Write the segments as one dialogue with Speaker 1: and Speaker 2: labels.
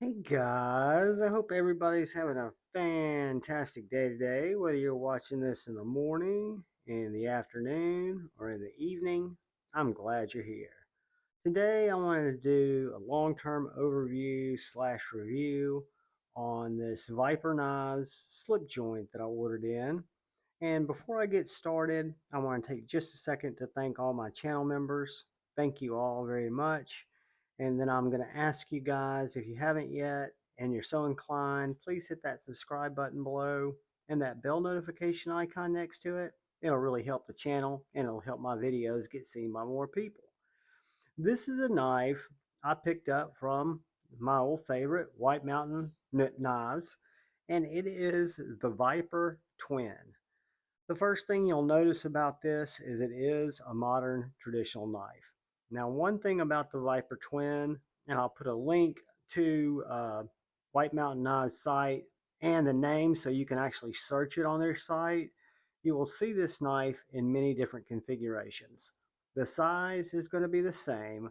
Speaker 1: Hey guys, I hope everybody's having a fantastic day today, whether you're watching this in the morning, in the afternoon, or in the evening. I'm glad you're here. Today I wanted to do a long-term overview slash review on this Viper Knives slip joint that I ordered in. And before I get started, I want to take just a second to thank all my channel members. Thank you all very much. And then I'm going to ask you guys, if you haven't yet and you're so inclined, please hit that subscribe button below and that bell notification icon next to it. It'll really help the channel and it'll help my videos get seen by more people. This is a knife I picked up from my old favorite, White Mountain Knives, and it is the Viper Twin. The first thing you'll notice about this is it is a modern traditional knife. Now, one thing about the Viper Twin, and I'll put a link to White Mountain Knives site and the name so you can actually search it on their site, you will see this knife in many different configurations. The size is going to be the same,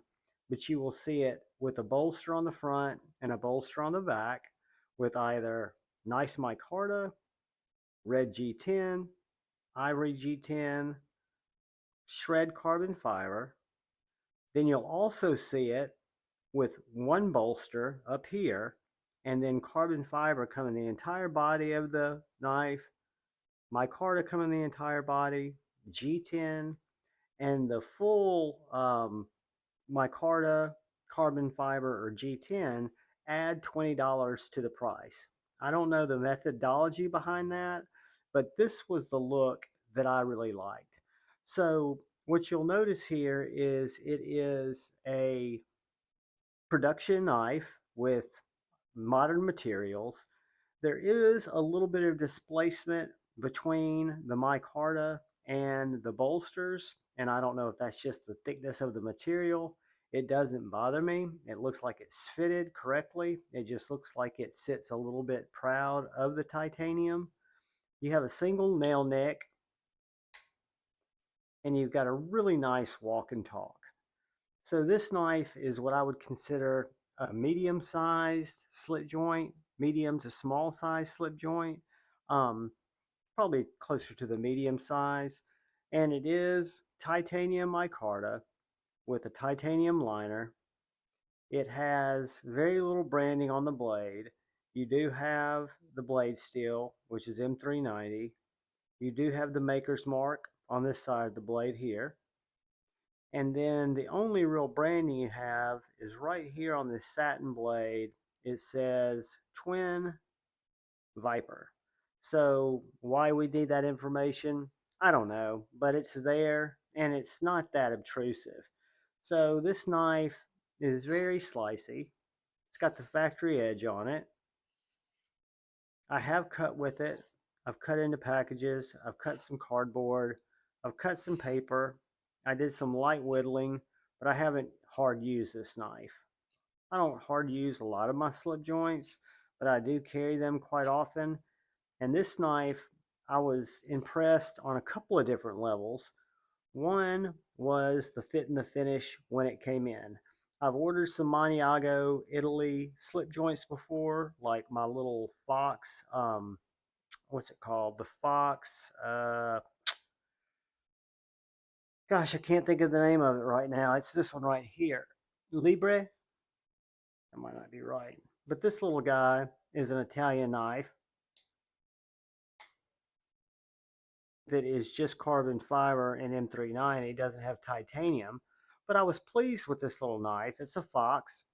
Speaker 1: but you will see it with a bolster on the front and a bolster on the back with either nice micarta, red G10, ivory G10, shred carbon fiber. Then you'll also see it with one bolster up here and then carbon fiber coming the entire body of the knife, micarta coming the entire body, G10, and the full micarta, carbon fiber, or G10 add $20 to the price. I don't know the methodology behind that, but this was the look that I really liked. So what you'll notice here is it is a production knife with modern materials. There is a little bit of displacement between the micarta and the bolsters, and I don't know if that's just the thickness of the material. It doesn't bother me. It looks like it's fitted correctly. It just looks like it sits a little bit proud of the titanium. You have a single nail neck, and you've got a really nice walk and talk. So this knife is what I would consider a medium-sized slip joint, medium to small size slip joint, probably closer to the medium size. And it is titanium micarta with a titanium liner. It has very little branding on the blade. You do have the blade steel, which is M390. You do have the maker's mark on this side of the blade here. And then the only real branding you have is right here on this satin blade. It says Twin Viper. So why we need that information, I don't know, but it's there and it's not that obtrusive. So this knife is very slicey. It's got the factory edge on it. I have cut with it. I've cut into packages. I've cut some cardboard. I've cut some paper. I did some light whittling, but I haven't hard used this knife. I don't hard use a lot of my slip joints, but I do carry them quite often. And this knife, I was impressed on a couple of different levels. One was the fit and the finish when it came in. I've ordered some Maniago, Italy slip joints before, like my little Fox, what's it called? The Fox, gosh, I can't think of the name of it right now. It's this one right here. Libre? That might not be right. But this little guy is an Italian knife that is just carbon fiber and M390. It doesn't have titanium. But I was pleased with this little knife. It's a Fox.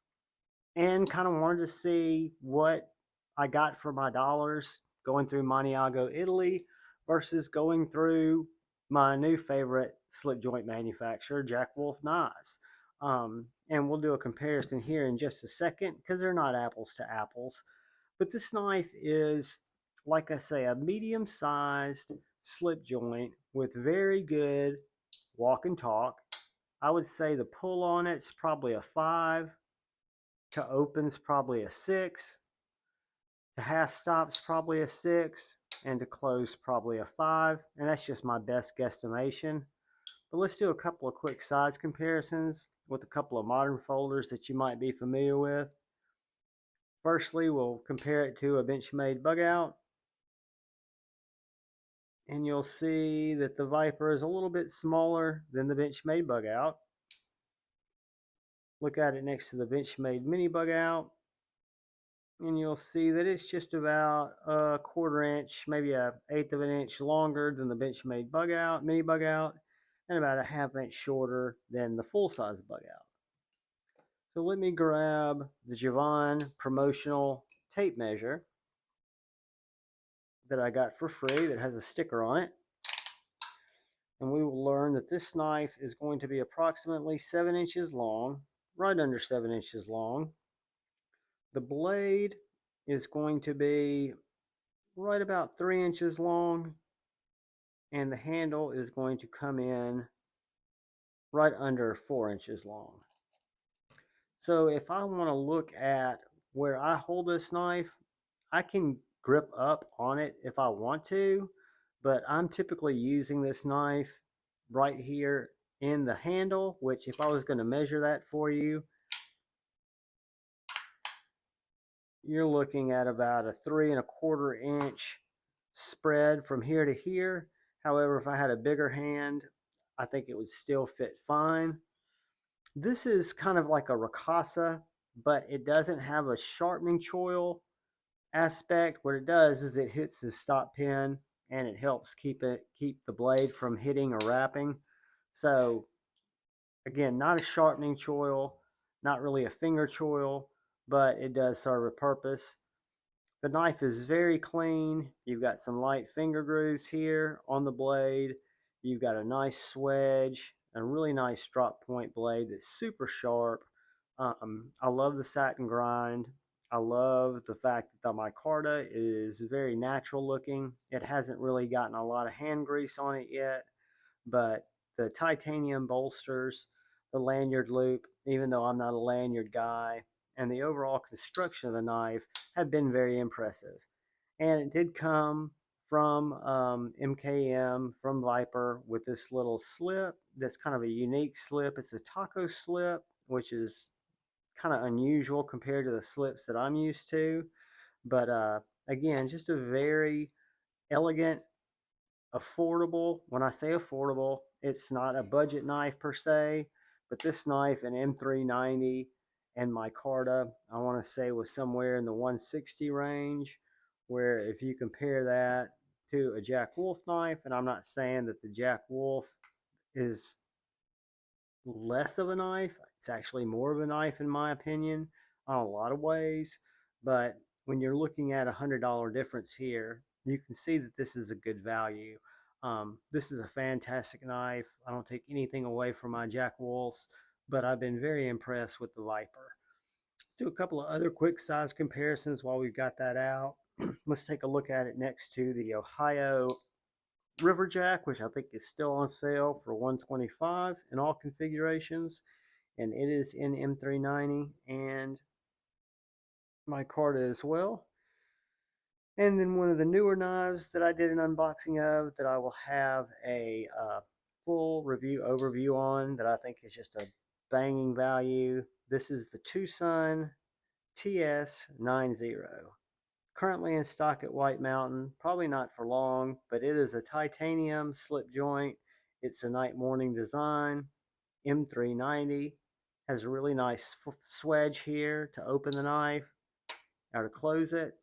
Speaker 1: And kind of wanted to see what I got for my dollars going through Maniago, Italy versus going through my new favorite slip joint manufacturer, Jack Wolf Knives. And we'll do a comparison here in just a second because they're not apples to apples. But this knife is, like I say, a medium-sized slip joint with very good walk and talk. I would say the pull on it's probably a 5, to open's probably a 6, to half stop's probably a 6, and to close probably a 5. And that's just my best guesstimation. But let's do a couple of quick size comparisons with a couple of modern folders that you might be familiar with. Firstly, we'll compare it to a Benchmade bug out. And you'll see that the Viper is a little bit smaller than the Benchmade bug out. Look at it next to the Benchmade mini bug out, and you'll see that it's just about a 1/4 inch, maybe a 1/8 of an inch longer than the Benchmade bug out, mini bug out, and about a 1/2 inch shorter than the full size bug out. So let me grab the Javon promotional tape measure that I got for free that has a sticker on it. And we will learn that this knife is going to be approximately 7 inches long, right under 7 inches long. The blade is going to be right about 3 inches long, and the handle is going to come in right under 4 inches long. So if I want to look at where I hold this knife, I can grip up on it if I want to, but I'm typically using this knife right here in the handle, which if I was going to measure that for you, you're looking at about a 3 1/4 inch spread from here to here. However, if I had a bigger hand, I think it would still fit fine. This is kind of like a ricotta, but it doesn't have a sharpening choil aspect. What it does is it hits the stop pin and it helps keep the blade from hitting or wrapping. So again, not a sharpening choil, not really a finger choil, but it does serve a purpose. The knife is very clean. You've got some light finger grooves here on the blade. You've got a nice swedge, a really nice drop point blade that's super sharp. I love the satin grind. I love the fact that the micarta is very natural looking. It hasn't really gotten a lot of hand grease on it yet, but the titanium bolsters, the lanyard loop, even though I'm not a lanyard guy, and the overall construction of the knife have been very impressive. And it did come from MKM, from Viper, with this little slip that's kind of a unique slip. It's a taco slip, which is kind of unusual compared to the slips that I'm used to. But again, just a very elegant, affordable. When I say affordable, it's not a budget knife per se, but this knife, an M390 and micarta, I want to say was somewhere in the 160 range, where if you compare that to a Jack Wolf knife, and I'm not saying that the Jack Wolf is less of a knife, it's actually more of a knife in my opinion on a lot of ways, but when you're looking at $100 difference here, you can see that this is a good value. This is a fantastic knife. I don't take anything away from my Jack Wolfs, but I've been very impressed with the Viper. Let's do a couple of other quick size comparisons while we've got that out. Let's take a look at it next to the Ohio Riverjack, which I think is still on sale for $125 in all configurations, and it is in M390 and micarta as well. And then one of the newer knives that I did an unboxing of that I will have a full review overview on, that I think is just a banging value. This is the Tucson TS90. Currently in stock at White Mountain, probably not for long, but it is a titanium slip joint. It's a night morning design, M390. Has a really nice swedge here to open the knife or to close it,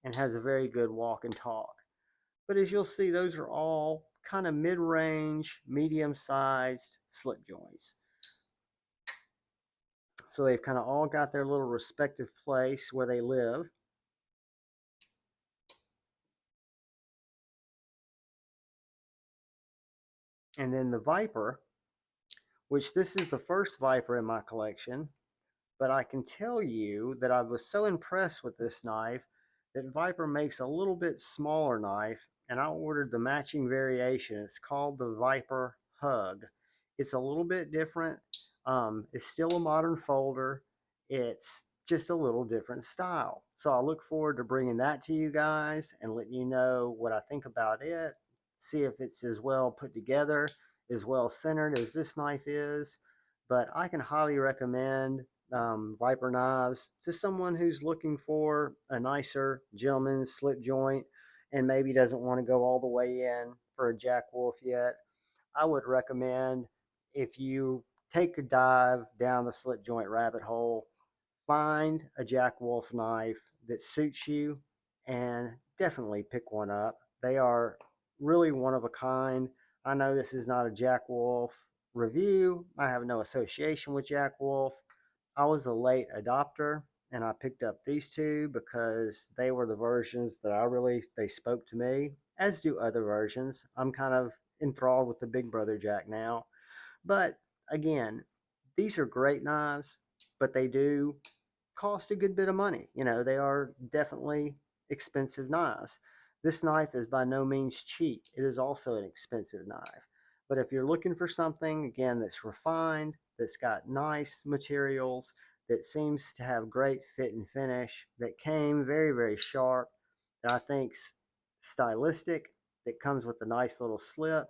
Speaker 1: and has a very good walk and talk. But as you'll see, those are all kind of mid-range, medium-sized slip joints. So they've kind of all got their little respective place where they live. And then the Viper, which this is the first Viper in my collection, but I can tell you that I was so impressed with this knife that Viper makes a little bit smaller knife, and I ordered the matching variation. It's called the Viper Hug. It's a little bit different. It's still a modern folder. It's just a little different style. So I look forward to bringing that to you guys and letting you know what I think about it. See if it's as well put together, as well centered as this knife is. But I can highly recommend Viper knives to someone who's looking for a nicer gentleman's slip joint and maybe doesn't want to go all the way in for a Jack Wolf yet, I would recommend, if you take a dive down the slip joint rabbit hole, find a Jack Wolf knife that suits you and definitely pick one up. They are really one of a kind. I know this is not a Jack Wolf review. I have no association with Jack Wolf. I was a late adopter and I picked up these two because they were the versions that they spoke to me, as do other versions. I'm kind of enthralled with the Big Brother Jack now. But again, these are great knives, but they do cost a good bit of money. You know, they are definitely expensive knives. This knife is by no means cheap. It is also an expensive knife. But if you're looking for something, again, that's refined, that's got nice materials, that seems to have great fit and finish, that came very, very sharp, that I think's stylistic, that comes with a nice little slip,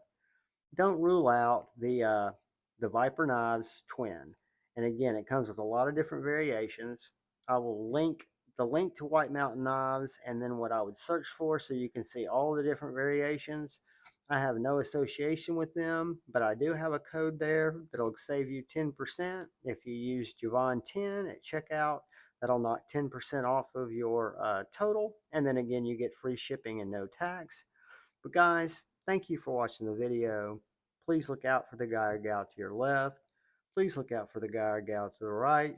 Speaker 1: don't rule out the Viper Knives Twin. And again, it comes with a lot of different variations. I will link the link to White Mountain Knives and then what I would search for so you can see all the different variations. I have no association with them, but I do have a code there that'll save you 10% if you use Javon10 at checkout. That'll knock 10% off of your total. And then again, you get free shipping and no tax. But guys, thank you for watching the video. Please look out for the guy or gal to your left. Please look out for the guy or gal to the right.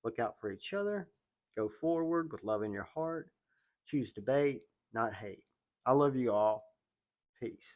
Speaker 1: Look out for each other. Go forward with love in your heart. Choose debate, not hate. I love you all. Peace.